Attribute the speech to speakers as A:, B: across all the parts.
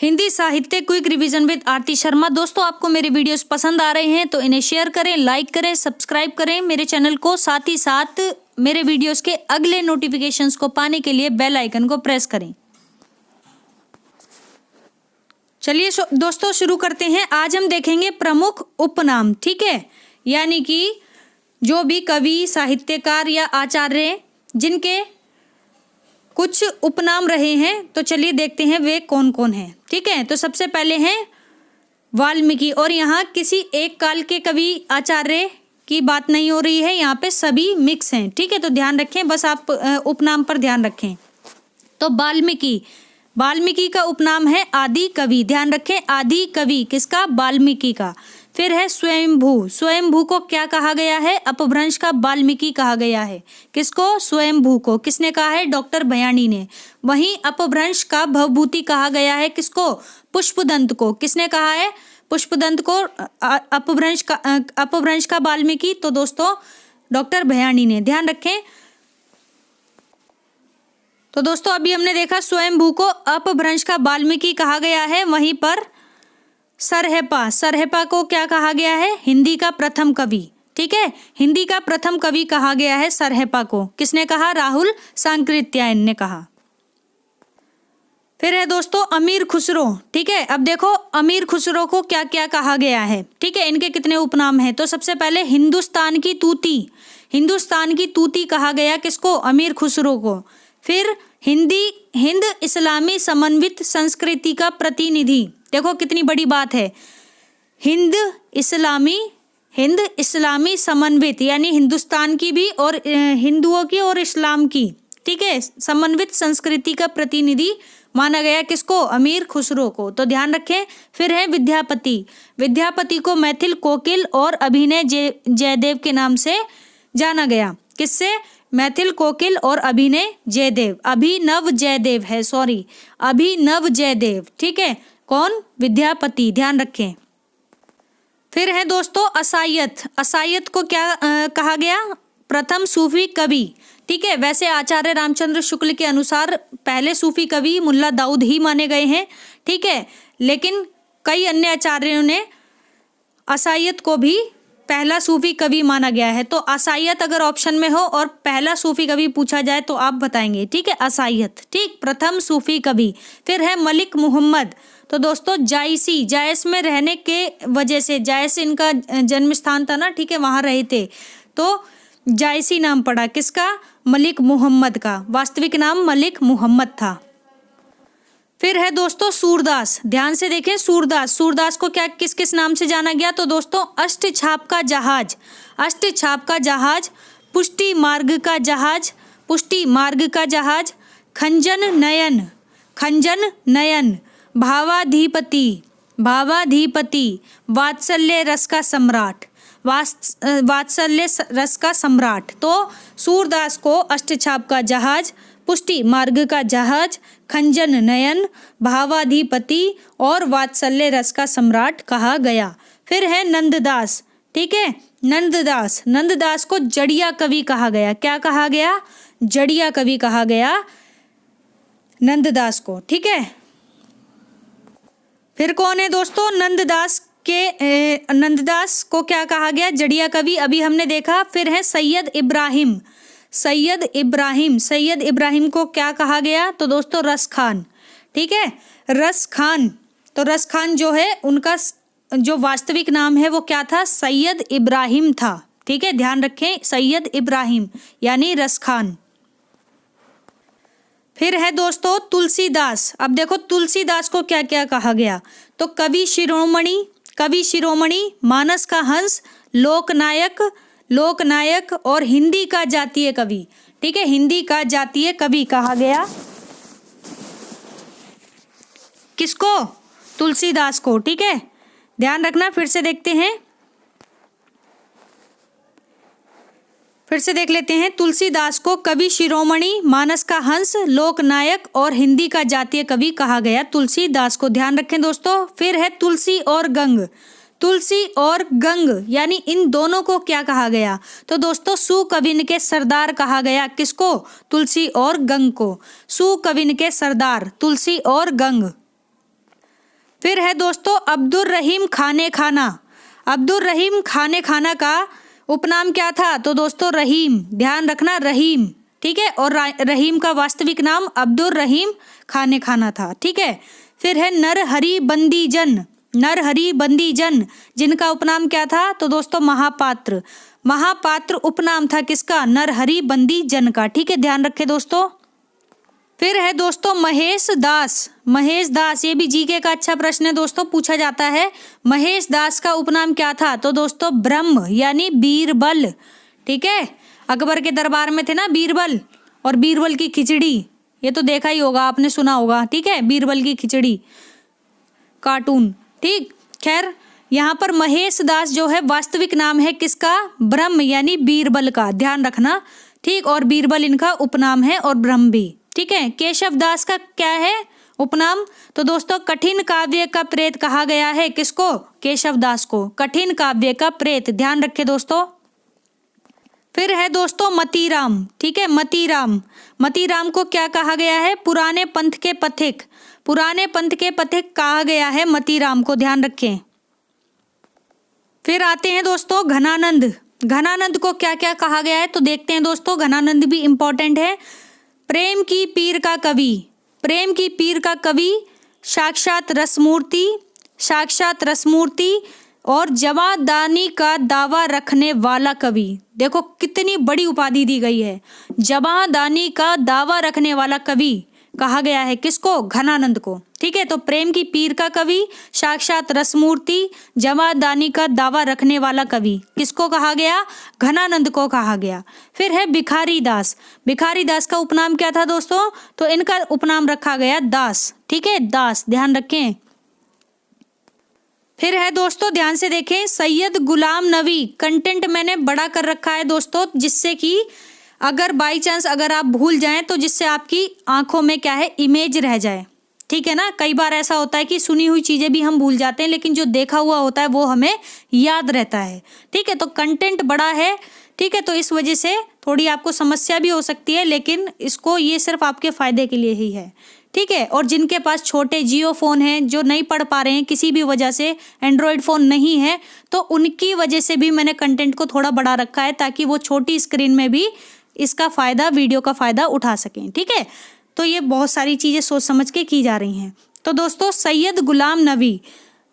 A: हिंदी साहित्य quick revision with आरती शर्मा। दोस्तों, आपको मेरे वीडियोस पसंद आ रहे हैं तो इन्हें शेयर करें, लाइक करें, सब्सक्राइब करें मेरे चैनल को। साथ ही साथ मेरे वीडियोस के अगले नोटिफिकेशंस को पाने के लिए बेल आइकन को प्रेस करें। चलिए दोस्तों शुरू करते हैं। आज हम देखेंगे प्रमुख उपनाम, ठीक है, यानी कि जो भी कवि, साहित्यकार या आचार्य जिनके कुछ उपनाम रहे हैं, तो चलिए देखते हैं वे कौन कौन हैं। ठीक है, तो सबसे पहले हैं वाल्मीकि, और यहाँ किसी एक काल के कवि आचार्य की बात नहीं हो रही है, यहाँ पे सभी मिक्स हैं। ठीक है, तो ध्यान रखें, बस आप उपनाम पर ध्यान रखें। तो वाल्मीकि का उपनाम है आदि कवि। ध्यान रखें, आदि कवि किसका? वाल्मीकि का। फिर है स्वयंभू को क्या कहा गया है? अपभ्रंश का वाल्मीकि कहा गया है। किसको? स्वयंभू को। किसने कहा है? डॉक्टर भयानी ने। वहीं अपभ्रंश का भवभूति कहा गया है किसको? पुष्पदंत को। किसने कहा है? पुष्पदंत को अपभ्रंश का वाल्मीकि, तो दोस्तों डॉक्टर भयानी ने। ध्यान रखें। तो दोस्तों अभी हमने देखा स्वयंभू को अपभ्रंश का वाल्मीकि कहा गया है। वहीं पर सरहेपा को क्या कहा गया है? हिंदी का प्रथम कवि। ठीक है, हिंदी का प्रथम कवि कहा गया है सरहेपा को। किसने कहा? राहुल सांकृत्यायन ने कहा। फिर है दोस्तों अमीर खुसरो। ठीक है, अब देखो अमीर खुसरो को क्या क्या कहा गया है। ठीक है, इनके कितने उपनाम हैं? तो सबसे पहले हिंदुस्तान की तूती कहा गया किसको? अमीर खुसरो को। फिर हिंद इस्लामी समन्वित संस्कृति का प्रतिनिधि। देखो कितनी बड़ी बात है। हिंद इस्लामी समन्वित, यानी हिंदुस्तान की भी और हिंदुओं की और इस्लाम की, ठीक है, समन्वित संस्कृति का प्रतिनिधि माना गया किसको? अमीर खुसरो को। तो ध्यान रखें। फिर है विद्यापति को मैथिल कोकिल और अभिनय जयदेव के नाम से जाना गया। किससे? मैथिल कोकिल और अभिनव जयदेव। ठीक है, कौन? विद्यापति। ध्यान रखें। फिर है दोस्तों असायत को क्या कहा गया? प्रथम सूफी कवि। ठीक है, वैसे आचार्य रामचंद्र शुक्ल के अनुसार पहले सूफी कवि मुल्ला दाऊद ही माने गए हैं। ठीक है, लेकिन कई अन्य आचार्यों ने असायत को भी पहला सूफी कवि माना गया है। तो असायत अगर ऑप्शन में हो और पहला सूफी कवि पूछा जाए तो आप बताएंगे। ठीक है, असायत, ठीक, प्रथम सूफी कवि। फिर है मलिक मुहम्मद। तो दोस्तों जायस में रहने के वजह से, जायस इनका जन्म स्थान था ना, ठीक है, वहां रहे थे, तो जायसी नाम पड़ा। किसका? मलिक मुहम्मद का। वास्तविक नाम मलिक मुहम्मद था। फिर है दोस्तों सूरदास। ध्यान से देखें, सूरदास को क्या किस नाम से जाना गया? तो दोस्तों अष्टछाप का जहाज, पुष्टि मार्ग का जहाज, खंजन नयन, भावाधिपति, वात्सल्य रस का सम्राट। तो सूरदास को अष्टछाप का जहाज, पुष्टि मार्ग का जहाज, खंजन नयन, भावाधिपति और वात्सल्य रस का सम्राट कहा गया। फिर है नंददास। ठीक है, नंददास को जड़िया कवि कहा गया। क्या कहा गया? जड़िया कवि कहा गया नंददास को। ठीक है, फिर कौन है दोस्तों? नंददास को क्या कहा गया? जड़िया कवि। अभी हमने देखा। फिर है सैयद इब्राहिम को क्या कहा गया? तो दोस्तों रस खान। ठीक है, रस खान। तो रस खान जो है उनका जो वास्तविक नाम है वो क्या था? सैयद इब्राहिम था। ठीक है, ध्यान रखें, सैयद इब्राहिम यानी रस खान। फिर है दोस्तों तुलसीदास। अब देखो तुलसीदास को क्या क्या कहा गया? तो कवि शिरोमणि, मानस का हंस, लोकनायक और हिंदी का जातीय कवि। ठीक है, हिंदी का जातीय कवि कहा गया किसको? तुलसीदास को। ठीक है, ध्यान रखना। फिर से देख लेते हैं। तुलसीदास को कवि शिरोमणि, मानस का हंस, लोकनायक और हिंदी का जातीय कवि कहा गया तुलसीदास को। ध्यान रखें दोस्तों। फिर है तुलसी और गंग, यानी इन दोनों को क्या कहा गया? तो दोस्तों सुकविन के सरदार कहा गया। किसको? तुलसी और गंग को। सुकविन के सरदार तुलसी और गंग। फिर है दोस्तों अब्दुल रहीम खाने खाना। अब्दुल रहीम खाने खाना का उपनाम क्या था? तो दोस्तों रहीम, ध्यान रखना रहीम, ठीक है। और रहीम का वास्तविक नाम अब्दुल रहीम खाने खाना था, ठीक है। फिर है नरहरि बंदी जन। नरहरि बंदी जन, जिनका उपनाम क्या था? तो दोस्तों महापात्र। महापात्र उपनाम था किसका? नरहरि बंदी जन का, ठीक है, ध्यान रखें दोस्तों। फिर है दोस्तों महेश दास। महेश दास, ये भी जीके का अच्छा प्रश्न है दोस्तों, पूछा जाता है। महेश दास का उपनाम क्या था? तो दोस्तों ब्रह्म यानी बीरबल, ठीक है। अकबर के दरबार में थे ना बीरबल, और बीरबल की खिचड़ी, ये तो देखा ही होगा, आपने सुना होगा, ठीक है, बीरबल की खिचड़ी कार्टून, ठीक। खैर यहाँ पर महेश दास जो है वास्तविक नाम है किसका? ब्रह्म यानी बीरबल का, ध्यान रखना, ठीक। और बीरबल इनका उपनाम है और ब्रह्म भी, ठीक है। केशव दास का क्या है उपनाम? तो दोस्तों कठिन काव्य का प्रेत कहा गया है, किसको? केशव दास को, कठिन काव्य का प्रेत, ध्यान रखें दोस्तों। फिर है दोस्तों मतीराम, ठीक है, मतीराम। मतीराम को क्या कहा गया है? पुराने पंथ के पथिक। पुराने पंथ के पथिक कहा गया है मतीराम को, ध्यान रखें। फिर आते हैं दोस्तों घनानंद। घनानंद को क्या क्या कहा गया है? तो देखते हैं दोस्तों, घनानंद भी इंपॉर्टेंट है। प्रेम की पीर का कवि। प्रेम की पीर का कवि, साक्षात रसमूर्ति, साक्षात रसमूर्ति, और जवादानी का दावा रखने वाला कवि। देखो कितनी बड़ी उपाधि दी गई है, जवादानी का दावा रखने वाला कवि कहा गया है किसको? घनानंद को, ठीक है। तो प्रेम की पीर का कवि, साक्षात रसमूर्ति, जवादानी का दावा रखने वाला कवि, किसको कहा गया? घनानंद को कहा गया। फिर है भिखारी दास। भिखारी दास का उपनाम क्या था दोस्तों? तो इनका उपनाम रखा गया दास, ठीक है, दास, ध्यान रखें। फिर है दोस्तों ध्यान से देखें सैयद गुलाम नबी। कंटेंट मैंने बड़ा कर रखा है दोस्तों, जिससे कि अगर बाई चांस अगर आप भूल जाएं तो जिससे आपकी आंखों में क्या है, इमेज रह जाए, ठीक है ना। कई बार ऐसा होता है कि सुनी हुई चीज़ें भी हम भूल जाते हैं, लेकिन जो देखा हुआ होता है वो हमें याद रहता है, ठीक है। तो कंटेंट बड़ा है, ठीक है, तो इस वजह से थोड़ी आपको समस्या भी हो सकती है, लेकिन इसको ये सिर्फ आपके फ़ायदे के लिए ही है, ठीक है। और जिनके पास छोटे जियो फ़ोन हैं, जो नहीं पढ़ पा रहे हैं किसी भी वजह से, एंड्रॉयड फ़ोन नहीं है, तो उनकी वजह से भी मैंने कंटेंट को थोड़ा बढ़ा रखा है, ताकि वो छोटी स्क्रीन में भी इसका फ़ायदा, वीडियो का फ़ायदा उठा सकें, ठीक है। तो ये बहुत सारी चीज़ें सोच समझ के की जा रही हैं। तो दोस्तों सैयद गुलाम नबी,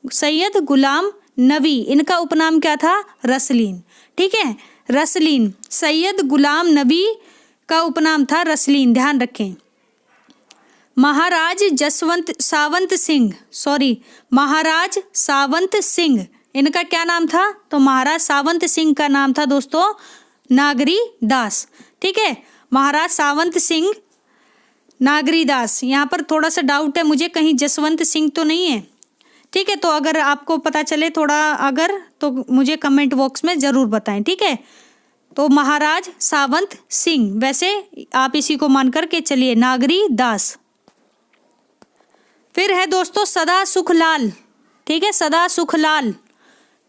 A: सैयद गुलाम नबी, इनका उपनाम क्या था? रसलीन, ठीक है, रसलीन। सैयद गुलाम नबी का उपनाम था रसलीन, ध्यान रखें। महाराज जसवंत सावंत सिंह, सॉरी, महाराज सावंत सिंह, इनका क्या नाम था? तो महाराज सावंत सिंह का नाम था दोस्तों नागरी दास, ठीक है। महाराज सावंत सिंह नागरी दास, यहाँ पर थोड़ा सा डाउट है मुझे, कहीं जसवंत सिंह तो नहीं है, ठीक है। तो अगर आपको पता चले थोड़ा अगर, तो मुझे कमेंट बॉक्स में ज़रूर बताएं, ठीक है। तो महाराज सावंत सिंह, वैसे आप इसी को मान कर के चलिए, नागरी दास। फिर है दोस्तों सदा सुखलाल, ठीक है, सदा सुखलाल,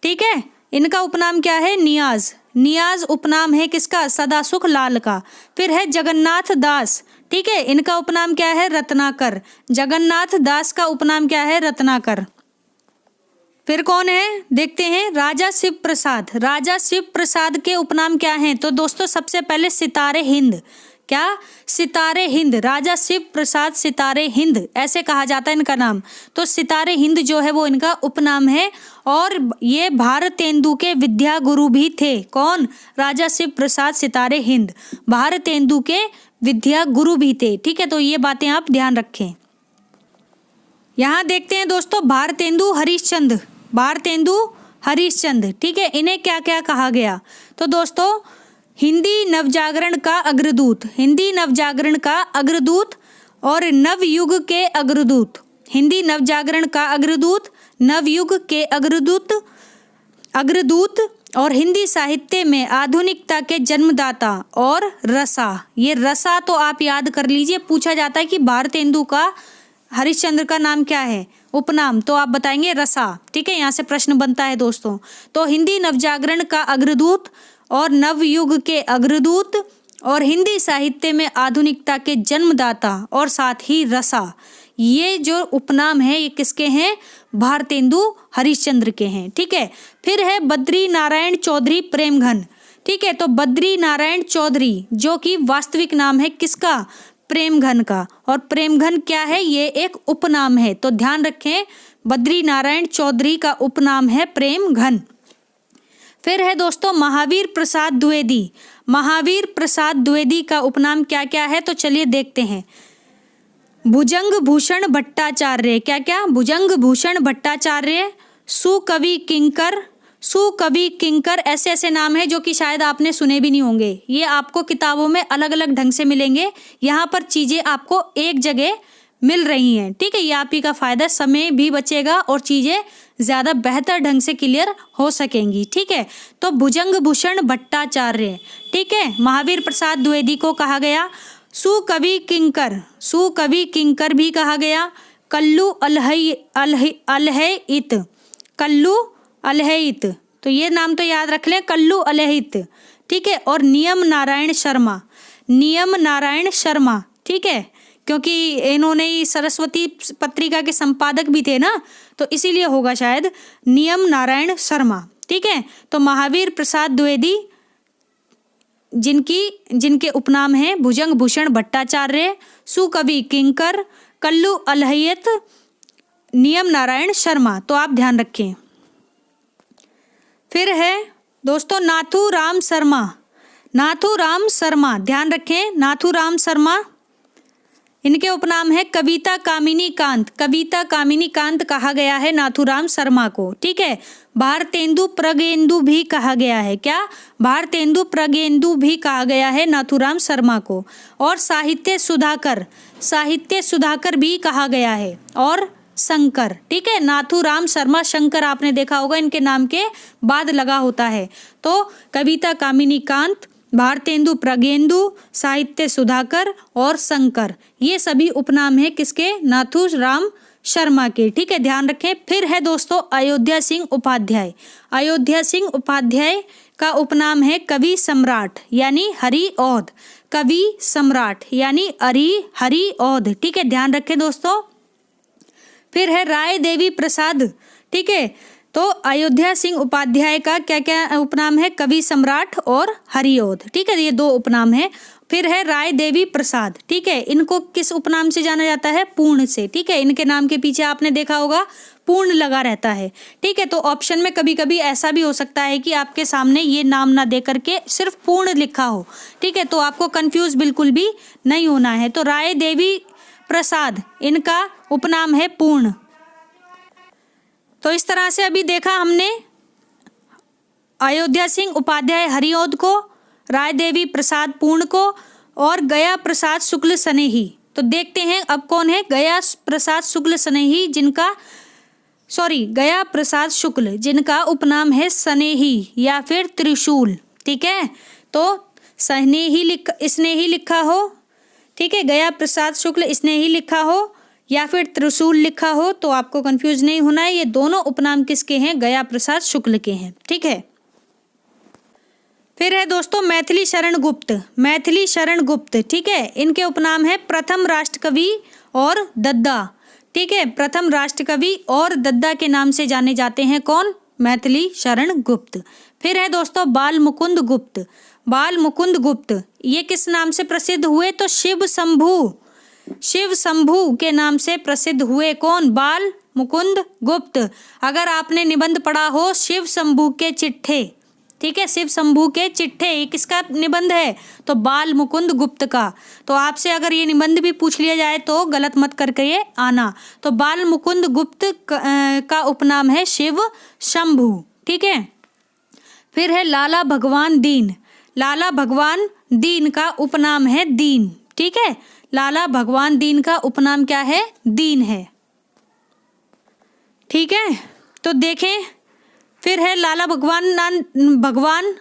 A: ठीक है। इनका उपनाम क्या है? नियाज। नियाज उपनाम है किसका? सदा सुखलाल का। फिर है जगन्नाथ दास, ठीक है, इनका उपनाम क्या है? रत्नाकर। जगन्नाथ दास का उपनाम क्या है? रत्नाकर। फिर कौन है देखते हैं, राजा शिव प्रसाद। राजा शिव प्रसाद के उपनाम क्या हैं? तो दोस्तों सबसे पहले सितारे हिंद, क्या? सितारे हिंद। राजा शिव प्रसाद सितारे हिंद ऐसे कहा जाता है इनका नाम। तो सितारे हिंद जो है वो इनका उपनाम है, और ये भारतेंदु के विद्या गुरु भी थे। कौन? राजा शिव प्रसाद सितारे हिंद भारतेंदु के विद्या गुरु भी थे, ठीक है। तो ये बातें आप ध्यान रखें। यहाँ देखते हैं दोस्तों भारतेंदु हरिश्चंद्र। भारतेंदु हरिश्चंद्र, ठीक है, इन्हें क्या क्या कहा गया? तो दोस्तों हिंदी नवजागरण का अग्रदूत, हिंदी नवजागरण का अग्रदूत और नवयुग के अग्रदूत। हिंदी नवजागरण का अग्रदूत, नवयुग के अग्रदूत और हिंदी साहित्य में आधुनिकता के जन्मदाता और रसा। ये रसा तो आप याद कर लीजिए, पूछा जाता है कि भारतेंदु का हरिश्चंद्र का नाम क्या है, उपनाम, तो आप बताएंगे रसा, ठीक है। यहाँ से प्रश्न बनता है दोस्तों। तो हिंदी नवजागरण का अग्रदूत और नवयुग के अग्रदूत और हिंदी साहित्य में आधुनिकता के जन्मदाता और साथ ही रसा, ये जो उपनाम है ये किसके हैं? भारतेंदु हरिश्चंद्र के हैं। ठीक है, फिर है बद्री नारायण चौधरी प्रेमघन। ठीक है, तो बद्री नारायण चौधरी जो कि वास्तविक नाम है किसका? प्रेमघन का। और प्रेमघन क्या है? ये एक उपनाम है, तो ध्यान रखें बद्री नारायण चौधरी का उपनाम है प्रेमघन। फिर है दोस्तों महावीर प्रसाद द्विवेदी। महावीर प्रसाद द्विवेदी का उपनाम क्या क्या है? तो चलिए देखते हैं। भुजंग भूषण भट्टाचार्य, क्या क्या? भुजंग भूषण भट्टाचार्य, सुकवि किंकर। सुकवि किंकर ऐसे ऐसे नाम है जो कि शायद आपने सुने भी नहीं होंगे। ये आपको किताबों में अलग अलग ढंग से मिलेंगे, यहाँ पर चीजें आपको एक जगह मिल रही हैं। ठीक है, ये आप ही का फायदा, समय भी बचेगा और चीजें ज्यादा बेहतर ढंग से क्लियर हो सकेंगी। ठीक है, तो भुजंग भूषण भट्टाचार्य, ठीक है, महावीर प्रसाद द्विवेदी को कहा गया। सुकवि किंकर, सुकवि किंकर भी कहा गया। कल्लू अलहैत, कल्लू अलहैत, तो ये नाम तो याद रख लें, कल्लू अलहैत। ठीक है, और नियम नारायण शर्मा, नियम नारायण शर्मा। ठीक है, क्योंकि इन्होंने ही सरस्वती पत्रिका के संपादक भी थे ना, तो इसीलिए होगा शायद नियम नारायण शर्मा। ठीक है, तो महावीर प्रसाद द्विवेदी जिनके उपनाम हैं भुजंग भूषण भट्टाचार्य, सुकवि किंकर, कल्लू अलहैत, नियम नारायण शर्मा, तो आप ध्यान रखें। फिर है दोस्तों नाथूराम शर्मा। नाथूराम शर्मा, ध्यान रखें नाथूराम शर्मा, इनके उपनाम है कविता कामिनी कांत। कविता कामिनी कांत कहा गया है नाथूराम शर्मा को। ठीक है, भारतेंदु प्रगेंदु भी कहा गया है। क्या? भारतेंदु प्रगेंदु भी कहा गया है नाथूराम शर्मा को। और साहित्य सुधाकर, साहित्य सुधाकर भी कहा गया है। और शंकर। ठीक है, नाथूराम शर्मा, शंकर आपने देखा होगा इनके नाम के बाद लगा होता है। तो कविता कामिनी कांत, भारतेंदु प्रगेंदु, साहित्य सुधाकर और शंकर, ये सभी उपनाम है किसके? नाथूराम शर्मा के। ठीक है, ध्यान रखें। फिर है दोस्तों अयोध्या सिंह उपाध्याय। अयोध्या सिंह उपाध्याय का उपनाम है कवि सम्राट यानी हरि औध। कवि सम्राट यानी हरि औध। ठीक है, ध्यान रखें दोस्तों। फिर है राय देवी प्रसाद। ठीक है, तो अयोध्या सिंह उपाध्याय का क्या क्या उपनाम है? कवि सम्राट और हरिऔध। ठीक है, ये दो उपनाम है। फिर है राय देवी प्रसाद। ठीक है, इनको किस उपनाम से जाना जाता है? पूर्ण से। ठीक है, इनके नाम के पीछे आपने देखा होगा पूर्ण लगा रहता है। ठीक है, तो ऑप्शन में कभी कभी ऐसा भी हो सकता है कि आपके सामने ये नाम ना दे करके सिर्फ पूर्ण लिखा हो। ठीक है, तो आपको कंफ्यूज बिल्कुल भी नहीं होना है। तो राय देवी प्रसाद, इनका उपनाम है पूर्ण। तो इस तरह से अभी देखा हमने अयोध्या सिंह उपाध्याय हरिऔध को, राय देवी प्रसाद पूर्ण को और गया प्रसाद शुक्ल स्नेही। तो देखते हैं अब कौन है गया प्रसाद शुक्ल स्नेही, गया प्रसाद शुक्ल जिनका उपनाम है स्नेही या फिर त्रिशूल। ठीक है, तो स्नेही लिखा हो, ठीक है, गया प्रसाद शुक्ल स्नेही लिखा हो या फिर त्रिशूल लिखा हो, तो आपको कंफ्यूज नहीं होना है। ये दोनों उपनाम किसके हैं? गया प्रसाद शुक्ल के हैं। ठीक है, फिर है दोस्तों मैथिली शरण गुप्त। मैथिली शरण गुप्त, ठीक है, इनके उपनाम है प्रथम राष्ट्रकवि और दद्दा। ठीक है, प्रथम राष्ट्रकवि और दद्दा के नाम से जाने जाते हैं कौन? मैथिली शरण गुप्त। फिर है दोस्तों बाल मुकुंद गुप्त। बाल मुकुंद गुप्त ये किस नाम से प्रसिद्ध हुए? तो शिव शंभू के नाम से प्रसिद्ध हुए। कौन? बाल मुकुंद गुप्त। अगर आपने निबंध पढ़ा हो शिव शंभू के चिट्ठे, ठीक है, शिव शंभू के चिट्ठे, ये किसका निबंध है? तो बाल मुकुंद गुप्त का। तो आपसे अगर ये निबंध भी पूछ लिया जाए तो गलत मत करके ये आना। तो बाल मुकुंद गुप्त का उपनाम है शिव शंभू। ठीक है, फिर है लाला भगवान दीन। लाला भगवान दीन का उपनाम है दीन। ठीक है, लाला भगवान दीन का उपनाम क्या है? दीन है। ठीक है, तो देखें, फिर है लाला भगवान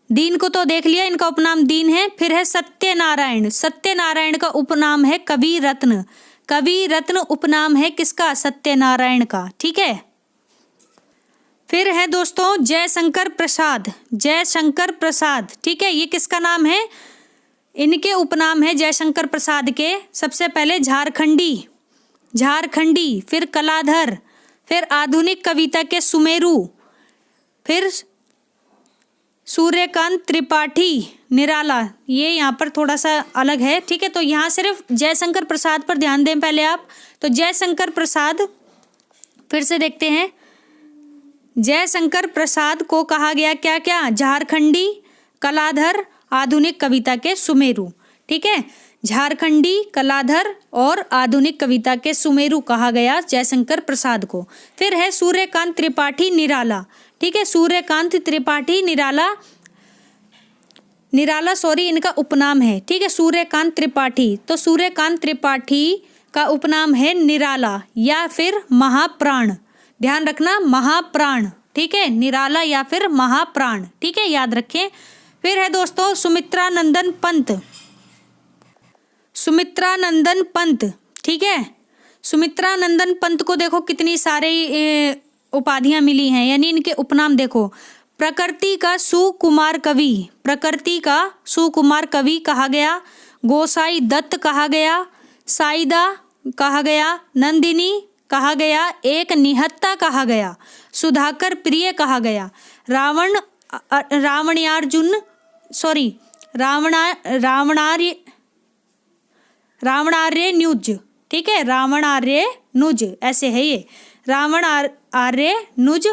A: दीन को तो देख लिया, इनका उपनाम दीन है। फिर है सत्यनारायण। सत्यनारायण का उपनाम है कवि रत्न। कवि रत्न उपनाम है किसका? सत्यनारायण का। ठीक है, फिर है दोस्तों जयशंकर प्रसाद। जयशंकर प्रसाद, ठीक है, ये किसका नाम है? इनके उपनाम है जयशंकर प्रसाद के सबसे पहले झारखंडी। झारखंडी, फिर कलाधर, फिर आधुनिक कविता के सुमेरु, फिर सूर्यकांत त्रिपाठी निराला। ये यहाँ पर थोड़ा सा अलग है, ठीक है। तो यहाँ सिर्फ जयशंकर प्रसाद पर ध्यान दें पहले आप। तो जयशंकर प्रसाद फिर से देखते हैं। जयशंकर प्रसाद को कहा गया क्या क्या? झारखंडी, कलाधर, आधुनिक कविता के सुमेरु, ठीक है। झारखंडी, कलाधर और आधुनिक कविता के सुमेरु कहा गया जयशंकर प्रसाद को। फिर है सूर्यकांत त्रिपाठी निराला, ठीक है। सूर्यकांत त्रिपाठी निराला इनका उपनाम है, ठीक है। सूर्यकांत त्रिपाठी, तो सूर्यकांत त्रिपाठी का उपनाम है निराला या फिर महाप्राण। ध्यान रखना, महाप्राण, ठीक है। निराला या फिर महाप्राण, ठीक है, याद रखें। फिर है दोस्तों सुमित्रानंदन पंत। सुमित्रानंदन पंत, ठीक है। सुमित्रानंदन पंत को देखो कितनी सारी उपाधियां मिली हैं, यानी इनके उपनाम देखो। प्रकृति का सुकुमार कवि, प्रकृति का सुकुमार कवि कहा गया। गोसाई दत्त कहा गया। साइदा कहा गया। नंदिनी कहा गया। एक निहत्ता कहा गया। सुधाकर प्रिय कहा गया। रावणार्य नुज, ठीक है। रावणार्य नुज ऐसे है ये। रावणार्य नुज,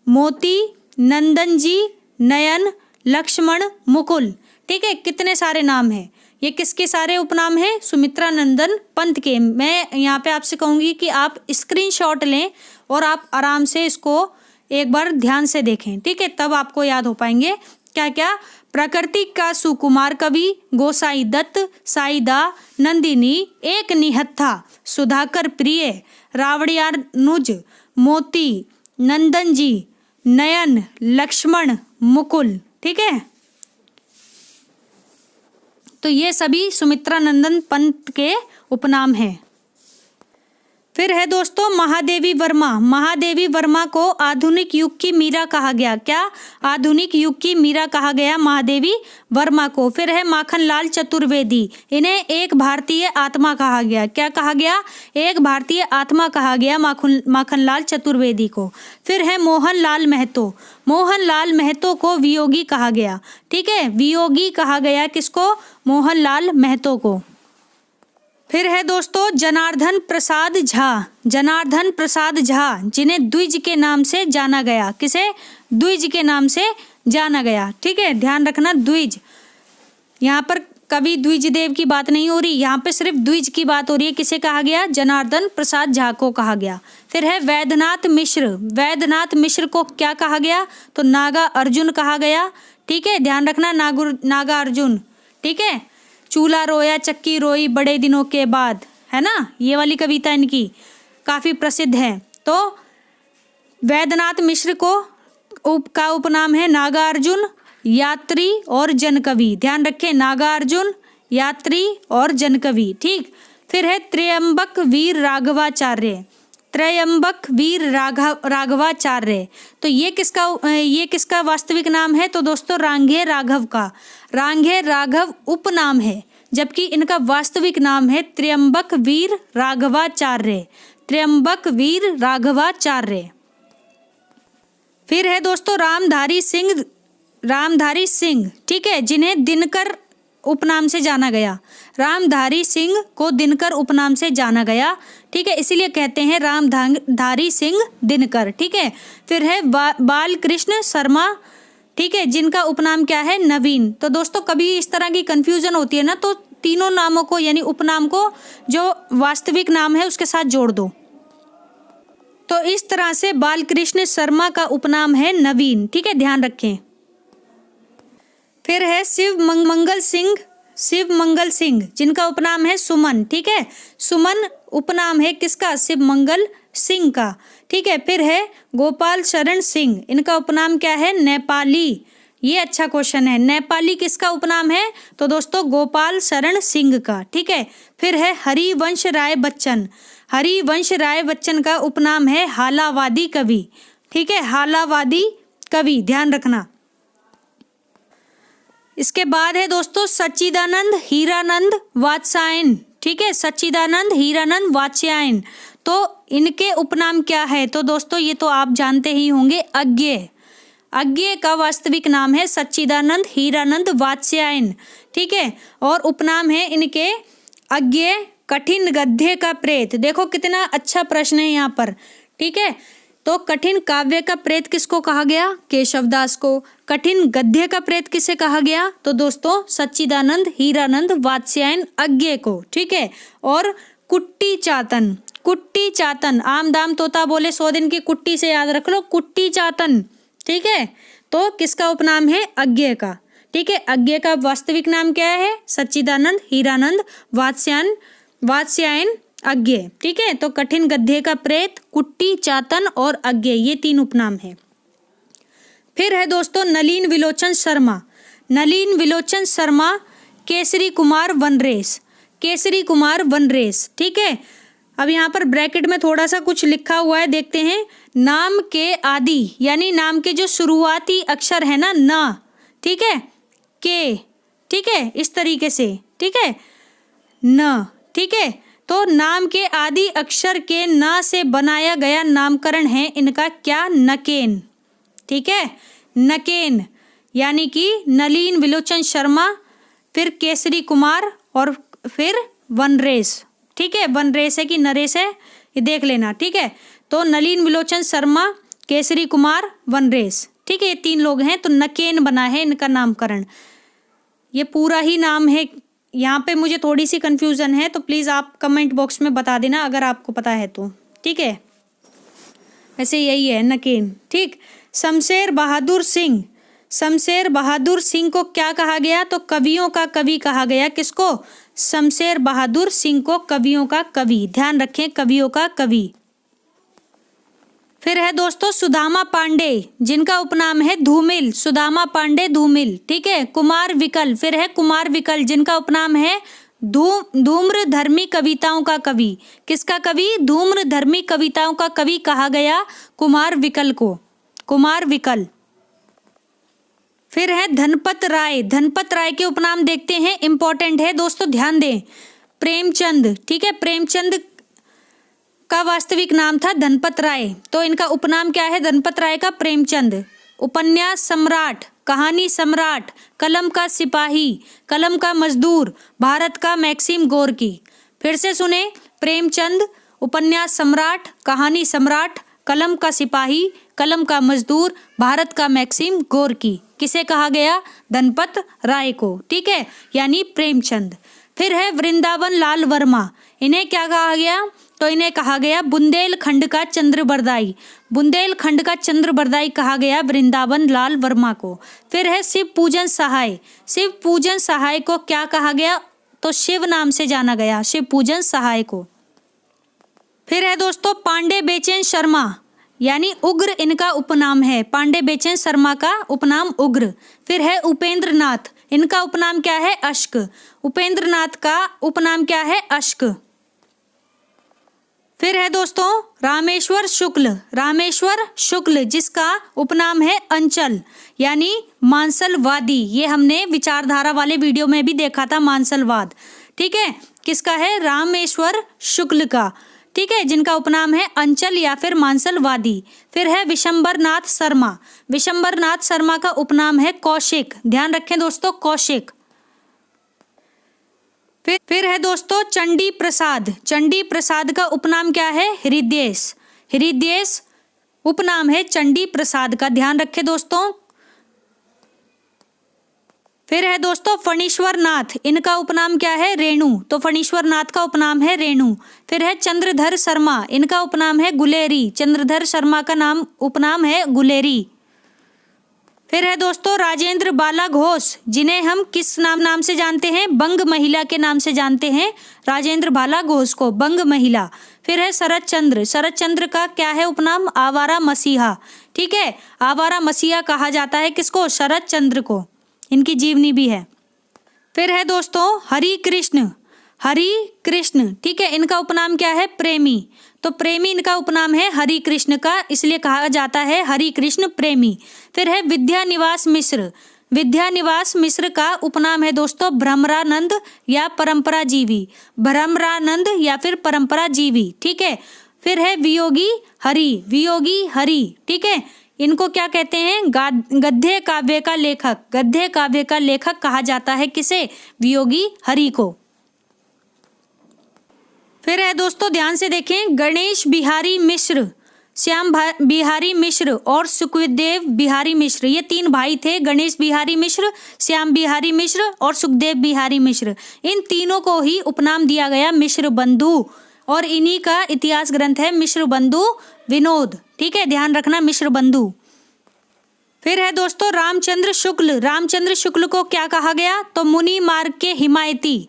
A: मोती, नंदन जी, नयन, लक्ष्मण, मुकुल, ठीक है। कितने सारे नाम हैं। ये किसके सारे उपनाम हैं? सुमित्रानंदन पंत के। मैं यहाँ पे आपसे कहूँगी कि आप स्क्रीनशॉट लें और आप आराम से इसको एक बार ध्यान से देखें, ठीक है, तब आपको याद हो पाएंगे। क्या क्या? प्रकृति का सुकुमार कवि, गोसाई दत्त, साइदा, नंदिनी, एक निहत्था, सुधाकर प्रिय, रावणार्नुज, मोती, नंदन जी, नयन, लक्ष्मण, मुकुल, ठीक है। तो ये सभी सुमित्रानंदन पंत के उपनाम हैं। फिर है दोस्तों महादेवी वर्मा। महादेवी वर्मा को आधुनिक युग की मीरा कहा गया। क्या? आधुनिक युग की मीरा कहा गया महादेवी वर्मा को। फिर है माखनलाल चतुर्वेदी, इन्हें एक भारतीय आत्मा कहा गया। क्या कहा गया? एक भारतीय आत्मा कहा गया माखनलाल चतुर्वेदी को। फिर है मोहनलाल महतो। मोहनलाल महतो को वियोगी कहा गया, ठीक है। वियोगी कहा गया किसको? मोहनलाल महतो को। फिर है दोस्तों जनार्दन प्रसाद झा। जनार्दन प्रसाद झा, जिन्हें द्विज के नाम से जाना गया। किसे? द्विज के नाम से जाना गया, ठीक है, ध्यान रखना। द्विज, यहाँ पर कवि द्विज देव की बात नहीं हो रही, यहाँ पे सिर्फ द्विज की बात हो रही है। किसे कहा गया? जनार्दन प्रसाद झा को कहा गया। फिर है वैद्यनाथ मिश्र। वैद्यनाथ मिश्र को क्या कहा गया? तो नागा अर्जुन कहा गया, ठीक है, ध्यान रखना। नागा अर्जुन, ठीक है। चूल्हा रोया चक्की रोई बड़े दिनों के बाद, है ना, ये वाली कविता इनकी काफ़ी प्रसिद्ध है। तो वैद्यनाथ मिश्र को का उपनाम है नागार्जुन, यात्री और जनकवि। ध्यान रखें, नागार्जुन, यात्री और जनकवि, ठीक। फिर है त्रयंबक वीर राघवाचार्य। त्रयंबक वीर राघवाचार्य, तो ये किसका वास्तविक नाम है? तो दोस्तों रांघे राघव का। रांघे राघव उपनाम है, जबकि इनका वास्तविक नाम है त्रयंबक वीर राघवाचार्य। त्रयंबक वीर राघवाचार्य। फिर है दोस्तों रामधारी सिंह, ठीक है, जिन्हें दिनकर उपनाम से जाना गया। रामधारी सिंह को दिनकर उपनाम से जाना गया, ठीक है, इसीलिए कहते हैं रामधारी सिंह दिनकर, ठीक है। फिर है बालकृष्ण शर्मा, ठीक है, जिनका उपनाम क्या है? नवीन। तो दोस्तों कभी इस तरह की कंफ्यूजन होती है ना, तो तीनों नामों को यानी उपनाम को जो वास्तविक नाम है उसके साथ जोड़ दो। तो इस तरह से बालकृष्ण शर्मा का उपनाम है नवीन, ठीक है, ध्यान रखें। फिर है शिव मंगल सिंह, जिनका उपनाम है सुमन, ठीक है। सुमन उपनाम है किसका? शिव मंगल सिंह का, ठीक है। फिर है गोपाल शरण सिंह, इनका उपनाम क्या है? नेपाली। ये अच्छा क्वेश्चन है, नेपाली किसका उपनाम है? तो दोस्तों गोपाल शरण सिंह का, ठीक है। फिर है हरिवंश राय बच्चन। हरिवंश राय बच्चन का उपनाम है हालावादी कवि, ठीक है, हालावादी कवि, ध्यान रखना। इसके बाद है दोस्तों सच्चिदानंद हीरानंद वात्स्यायन, ठीक है, सच्चिदानंद हीरानंद वात्स्यायन। तो इनके उपनाम क्या है? तो दोस्तों ये तो आप जानते ही होंगे, अज्ञेय। अज्ञेय का वास्तविक नाम है सच्चिदानंद हीरानंद वात्स्यायन, ठीक है। और उपनाम है इनके अज्ञेय, कठिन गद्य का प्रेत। देखो कितना अच्छा प्रश्न है यहाँ पर, ठीक है। तो कठिन काव्य का प्रेत किसको कहा गया? केशवदास को। कठिन गद्य का प्रेत किसे कहा गया? तो दोस्तों सच्चिदानंद हीरानंद वात्स्यायन अज्ञेय को, ठीक है। और कुट्टी चातन, कुट्टी चातन, आम दाम तोता बोले 100 दिन की कुट्टी से याद रख लो, कुट्टी चातन, ठीक है। तो किसका उपनाम है? अज्ञेय का, ठीक है। अज्ञेय का वास्तविक नाम क्या है? सच्चिदानंद हीरानंद वात्स्यायन अज्ञेय, ठीक है। तो कठिन गद्य का प्रेत, कुट्टी चातन और अज्ञेय, ये 3 उपनाम है। फिर है दोस्तों नलिन विलोचन शर्मा। नलिन विलोचन शर्मा केसरी कुमार वनरेस, केसरी कुमार वनरेस, ठीक है। अब यहाँ पर ब्रैकेट में थोड़ा सा कुछ लिखा हुआ है, देखते हैं। नाम के आदि यानी नाम के जो शुरुआती अक्षर है ना, ठीक है, के, ठीक है, इस तरीके से, ठीक है, न, ठीक है। तो नाम के आदि अक्षर के न से बनाया गया नामकरण है इनका क्या? नकेन, ठीक है, नकेन। यानी कि नलिन विलोचन शर्मा, फिर केसरी कुमार और फिर वनरेस, ठीक है। वनरेस है कि नरेश है ये देख लेना, ठीक है। तो नलिन विलोचन शर्मा, केसरी कुमार, वनरेस, ठीक है, ये 3 लोग हैं। तो नकेन बना है इनका नामकरण। ये पूरा ही नाम है। यहाँ पे मुझे थोड़ी सी कंफ्यूजन है, तो प्लीज़ आप कमेंट बॉक्स में बता देना अगर आपको पता है तो, ठीक है। वैसे यही है नकेन, ठीक। शमशेर बहादुर सिंह, शमशेर बहादुर सिंह को क्या कहा गया? तो कवियों का कवि कहा गया। किसको? शमशेर बहादुर सिंह को कवियों का कवि, ध्यान रखें, कवियों का कवि। फिर है दोस्तों सुदामा पांडे, जिनका उपनाम है धूमिल, सुदामा पांडे धूमिल, ठीक है। कुमार विकल, फिर है कुमार विकल, जिनका उपनाम है धूम्रधर्मी कविताओं का कवि। किसका कवि? धूम्रधर्मी कविताओं का कवि कहा गया कुमार विकल को, कुमार विकल। फिर है धनपत राय, धनपत राय के उपनाम देखते हैं, इंपॉर्टेंट है दोस्तों, ध्यान दें। प्रेमचंद, ठीक है, प्रेमचंद का वास्तविक नाम था धनपत राय, तो इनका उपनाम क्या है? धनपत राय का प्रेमचंद। उपन्यास सम्राट, कहानी सम्राट, कलम का सिपाही, कलम का मजदूर, भारत का मैक्सिम गोर्की। फिर से सुने, प्रेमचंद, उपन्यास सम्राट, कहानी सम्राट, कलम का सिपाही, कलम का मजदूर, भारत का मैक्सिम गोर्की। किसे कहा गया? धनपत राय को, ठीक है, यानी प्रेमचंद। फिर है वृंदावन लाल वर्मा, इन्हें क्या कहा गया? तो इन्हें कहा गया बुंदेलखंड का चंद्रबरदाई, बुंदेलखंड का चंद्रबरदाई कहा गया वृंदावन लाल वर्मा को। फिर है शिव पूजन सहाय, शिव पूजन सहाय को क्या कहा गया? तो शिव नाम से जाना गया, शिव पूजन सहाय को। फिर है दोस्तों पांडे बेचैन शर्मा, यानी उग्र इनका उपनाम है, पांडे बेचैन शर्मा का उपनाम उग्र। फिर है उपेंद्र नाथ, इनका उपनाम क्या है? अश्क, उपेंद्र नाथ का उपनाम क्या है? अश्क। फिर है दोस्तों रामेश्वर शुक्ल, रामेश्वर शुक्ल, जिसका उपनाम है अंचल, यानी मांसलवादी। ये हमने विचारधारा वाले वीडियो में भी देखा था, मांसलवाद, ठीक है। किसका है? रामेश्वर शुक्ल का, ठीक है, जिनका उपनाम है अंचल या फिर मांसलवादी। फिर है विशंबर नाथ शर्मा, विशंबर नाथ शर्मा का उपनाम है कौशिक, ध्यान रखें दोस्तों, कौशिक। फिर है दोस्तों चंडी प्रसाद, चंडी प्रसाद का उपनाम क्या है? हृदयेश, हृदयेश उपनाम है चंडी प्रसाद का, ध्यान रखें दोस्तों। फिर है दोस्तों फणीश्वर नाथ, इनका उपनाम क्या है? रेणु, तो फणीश्वर नाथ का उपनाम है रेणु। फिर है चंद्रधर शर्मा, इनका उपनाम है गुलेरी, चंद्रधर शर्मा का नाम उपनाम है गुलेरी। फिर है दोस्तों राजेंद्र बाला घोष, जिन्हें हम किस नाम से जानते हैं? बंग महिला के नाम से जानते हैं राजेंद्र बाला घोष को, बंग महिला। फिर है शरद चंद्र, शरद चंद्र का क्या है उपनाम? आवारा मसीहा, ठीक है, आवारा मसीहा कहा जाता है किसको? शरद चंद्र को, इनकी जीवनी भी है। फिर है दोस्तों हरि कृष्ण, हरि कृष्ण, ठीक है, इनका उपनाम क्या है? प्रेमी, तो प्रेमी इनका उपनाम है हरि कृष्ण का, इसलिए कहा जाता है हरि कृष्ण प्रेमी। फिर है विद्यानिवास मिश्र, विद्यानिवास मिश्र का उपनाम है दोस्तों भ्रमरानंद या परंपरा जीवी, भ्रमरानंद या फिर परंपरा जीवी, ठीक है। फिर है वियोगी हरि, वियोगी हरि, ठीक है। इनको क्या कहते हैं? गद्य काव्य का लेखक, गद्य काव्य का लेखक कहा जाता है किसे? वियोगी हरि को। फिर है दोस्तों, ध्यान से देखें, गणेश बिहारी मिश्र, श्याम बिहारी मिश्र और सुखदेव बिहारी मिश्र, ये 3 भाई थे, गणेश बिहारी मिश्र, श्याम बिहारी मिश्र और सुखदेव बिहारी मिश्र। इन तीनों को ही उपनाम दिया गया मिश्र बंधु, और इन्हीं का इतिहास ग्रंथ है मिश्र बंधु विनोद, ठीक है, ध्यान रखना, मिश्र बंधु। फिर है दोस्तों रामचंद्र शुक्ल, रामचंद्र शुक्ल को क्या कहा गया? तो मुनि मार्ग के हिमायती,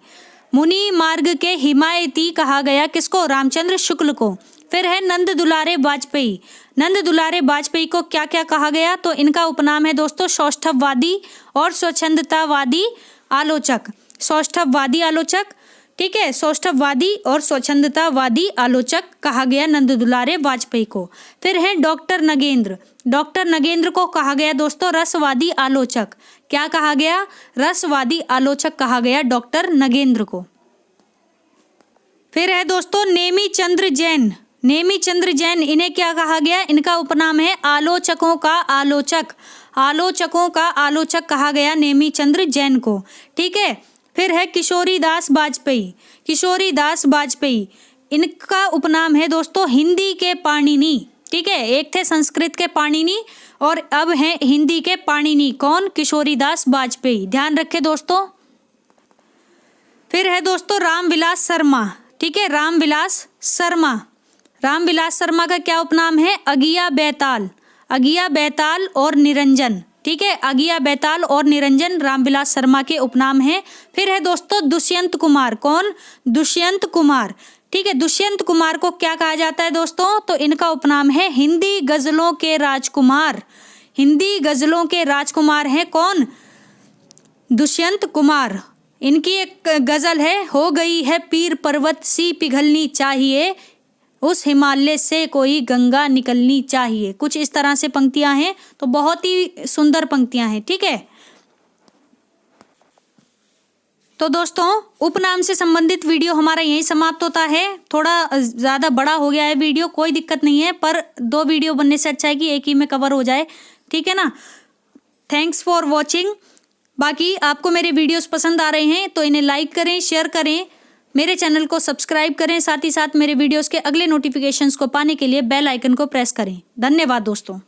A: मुनि मार्ग के हिमायती कहा गया किसको? रामचंद्र शुक्ल को। फिर है नंद दुलारे वाजपेयी, नंद दुलारे वाजपेयी को क्या क्या कहा गया? तो इनका उपनाम है दोस्तों सौष्ठववादी और स्वच्छंदतावादी आलोचक, सौष्ठववादी आलोचक, ठीक है, सौष्ठववादी और स्वच्छंदतावादी आलोचक कहा गया नंद दुलारे वाजपेयी को। फिर है डॉक्टर नगेंद्र, डॉक्टर नगेंद्र को कहा गया दोस्तों रसवादी आलोचक, क्या कहा गया? रसवादी आलोचक कहा गया डॉक्टर नगेंद्र को। फिर है दोस्तों नेमी चंद्र जैन, नेमी चंद्र जैन, इन्हें क्या कहा गया? इनका उपनाम है आलोचकों का आलोचक, आलोचकों का आलोचक कहा गया नेमी चंद्र जैन को, ठीक है। फिर है किशोरी दास वाजपेयी, किशोरी दास वाजपेयी, इनका उपनाम है दोस्तों हिंदी के पाणिनि, ठीक है, एक थे संस्कृत के पाणिनि और अब हैं हिंदी के पाणिनि, कौन? किशोरी दास वाजपेयी, ध्यान रखें दोस्तों। फिर है दोस्तों रामविलास शर्मा, ठीक है, रामविलास शर्मा, रामविलास शर्मा का क्या उपनाम है? अगिया बैताल, अगिया बैताल और निरंजन, ठीक है, अगिया बैताल और निरंजन रामविलास शर्मा के उपनाम हैं। फिर है दोस्तों दुष्यंत कुमार, कौन? दुष्यंत कुमार, ठीक है, दुष्यंत कुमार को क्या कहा जाता है दोस्तों? तो इनका उपनाम है हिंदी गजलों के राजकुमार, हिंदी गजलों के राजकुमार हैं कौन? दुष्यंत कुमार। इनकी एक गजल है, हो गई है पीर पर्वत सी पिघलनी चाहिए, उस हिमालय से कोई गंगा निकलनी चाहिए, कुछ इस तरह से पंक्तियां हैं, तो बहुत ही सुंदर पंक्तियां हैं, ठीक है। तो दोस्तों उपनाम से संबंधित वीडियो हमारा यहीं समाप्त होता है। थोड़ा ज़्यादा बड़ा हो गया है वीडियो, कोई दिक्कत नहीं है, पर 2 वीडियो बनने से अच्छा है कि एक ही में कवर हो जाए, ठीक है ना। Thanks for watching. बाकी आपको मेरे वीडियोस पसंद आ रहे हैं तो इन्हें लाइक करें, शेयर करें, मेरे चैनल को सब्सक्राइब करें, साथ ही साथ मेरे वीडियोस के अगले नोटिफिकेशंस को पाने के लिए बेल आइकन को प्रेस करें। धन्यवाद दोस्तों।